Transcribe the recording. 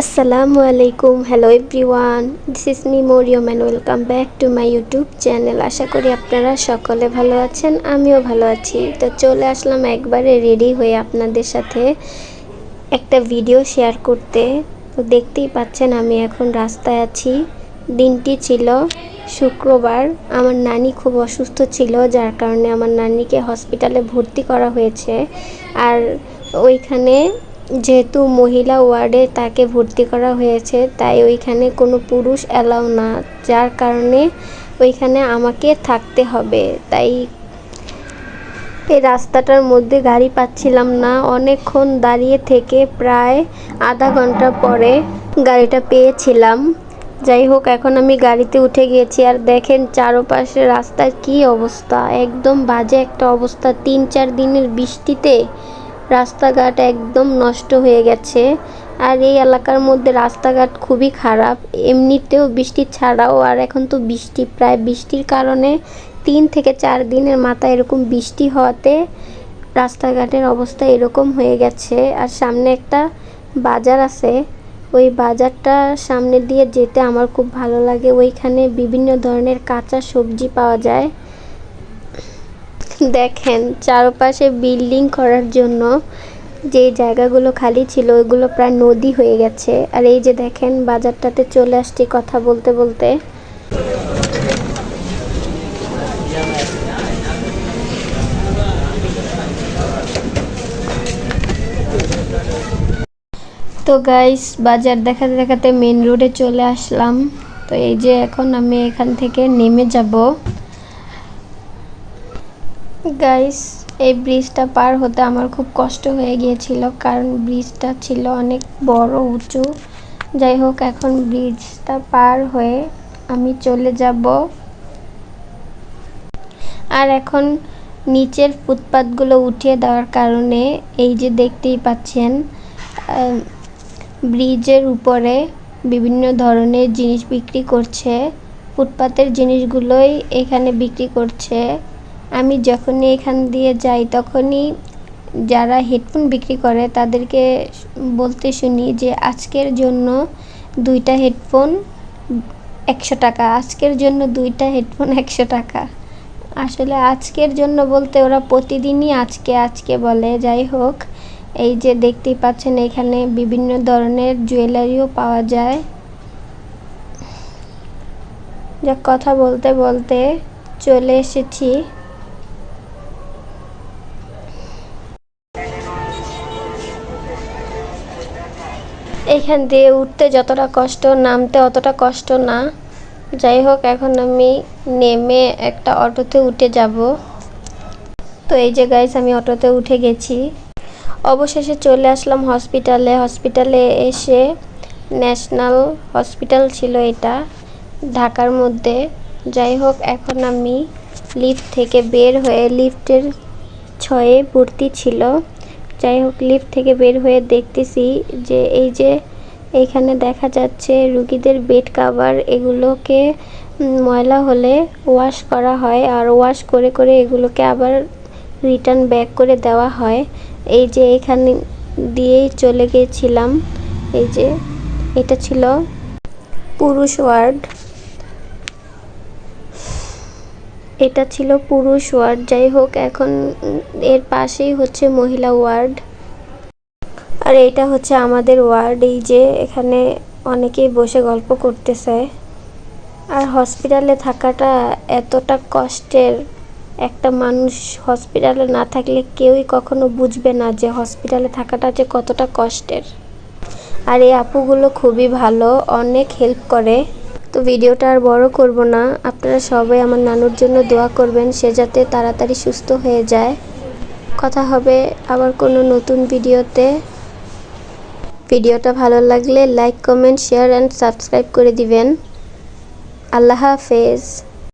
Assalamu alaikum. Hello everyone. This is me Moriam and welcome back to my YouTube channel. আশা করি আপনারা সকলে ভালো আছেন, আমিও ভালো আছি। তো চলে আসলাম একবারে রেডি হয়ে আপনাদের সাথে একটা ভিডিও শেয়ার করতে। তো দেখতেই পাচ্ছেন আমি এখন রাস্তায় আছি। দিনটি ছিল শুক্রবার। আমার নানি খুব অসুস্থ ছিল, যার কারণে আমার নানিকে হসপিটালে ভর্তি করা হয়েছে। আর ওইখানে যেহেতু মহিলা ওয়ার্ডে তাকে ভর্তি করা হয়েছে, তাই ওইখানে কোনো পুরুষ অ্যালাউ না, যার কারণে ওইখানে আমাকে থাকতে হবে। তাই এই রাস্তাটার মধ্যে গাড়ি পাচ্ছিলাম না, অনেকক্ষণ দাঁড়িয়ে থেকে প্রায় আধা ঘন্টা পরে গাড়িটা পেয়েছিলাম। যাই হোক, এখন আমি গাড়িতে উঠে গিয়েছি। আর দেখেন চারপাশে রাস্তার কি অবস্থা, একদম বাজে একটা অবস্থা। 3-4 দিনের বৃষ্টিতে রাস্তাঘাট একদম নষ্ট হয়ে গেছে। আর এই এলাকার মধ্যে রাস্তাঘাট খুবই খারাপ, এমনিতেও বৃষ্টি ছাড়াও। আর এখন তো বৃষ্টি, প্রায় বৃষ্টির কারণে 3 থেকে 4 দিনের মাথায় এরকম বৃষ্টি হওয়াতে রাস্তাঘাটের অবস্থা এরকম হয়ে গেছে। আর সামনে একটা বাজার আছে, ওই বাজারটা সামনে দিয়ে যেতে আমার খুব ভালো লাগে। ওইখানে বিভিন্ন ধরনের কাঁচা সবজি পাওয়া যায়। দেখেন চারপাশে বিল্ডিং করার জন্য যে জায়গাগুলো খালি ছিল ওইগুলো প্রায় নদী হয়ে গেছে। আর এই যে দেখেন বাজারটাতে চলে আসছি কথা বলতে বলতে। তো গাইস, বাজার দেখাতে দেখাতে মেন রোডে চলে আসলাম। তো এই যে এখন আমি এখান থেকে নেমে যাব। গাইস, এই ব্রিজটা পার হতে আমার খুব কষ্ট হয়ে গিয়েছিল, কারণ ব্রিজটা ছিল অনেক বড় উঁচু। যাই হোক, এখন ব্রিজটা পার হয়ে আমি চলে যাব। আর এখন নিচের ফুটপাতগুলো উঠিয়ে দেওয়ার কারণে এই যে দেখতেই পাচ্ছেন ব্রিজের উপরে বিভিন্ন ধরনের জিনিস বিক্রি করছে। ফুটপাতের জিনিসগুলোই এখানে বিক্রি করছে। আমি যখনই এখান দিয়ে যাই তখনই যারা হেডফোন বিক্রি করে তাদেরকে বলতে শুনি যে আজকের জন্য 2টা হেডফোন 100 টাকা, আজকের জন্য 2টা হেডফোন 100 টাকা। আসলে আজকের জন্য বলতে ওরা প্রতিদিনই আজকে আজকে বলে। যাই হোক, এই যে দেখতেই পাচ্ছেন এখানে বিভিন্ন ধরনের জুয়েলারিও পাওয়া যায়। যা কথা বলতে বলতে চলে এসেছি। এখান দিয়ে উঠতে যতটা কষ্ট, নামতে অতটা কষ্ট না। যাই হোক, এখন আমি নেমে একটা অটোতে উঠে যাব। তো এই যে গাইস, আমি অটোতে উঠে গেছি। অবশেষে চলে আসলাম হসপিটালে এসে, ন্যাশনাল হসপিটাল ছিল এটা ঢাকার মধ্যে। যাই হোক, এখন আমি লিফট থেকে বের হয়ে, লিফটের 6-এ ভর্তি ছিল। যাই হোক, লিফট থেকে বের হয়ে দেখতেছি যে এই যে এইখানে দেখা যাচ্ছে রুগীদের বেড কাভার, এগুলোকে ময়লা হলে ওয়াশ করা হয়। আর ওয়াশ করে করে এগুলোকে আবার রিটার্ন ব্যাক করে দেওয়া হয়। এই যে এখানে দিয়েই চলে গিয়েছিলাম। এই যে এটা ছিল পুরুষ ওয়ার্ড, এটা ছিল পুরুষ ওয়ার্ড। যাই হোক, এখন এর পাশেই হচ্ছে মহিলা ওয়ার্ড। আর এইটা হচ্ছে আমাদের ওয়ার্ড। এই যে এখানে অনেকেই বসে গল্প করতেছে। আর হসপিটালে থাকাটা এতটা কষ্টের, একটা মানুষ হসপিটালে না থাকলে কেউই কখনো বুঝবে না যে হসপিটালে থাকাটা যে কতটা কষ্টের। আর এই আপুগুলো খুবই ভালো, অনেক হেল্প করে। তো ভিডিওটা আর বড় করব না, আপনারা সবাই আমার নানুর জন্য দোয়া করবেন, সে যাতে তাড়াতাড়ি সুস্থ হয়ে যায়। কথা হবে আবার কোনো নতুন ভিডিওতে। ভিডিওটা ভালো লাগলে like, comment, share and subscribe করে দিবেন। আল্লাহ হাফেজ।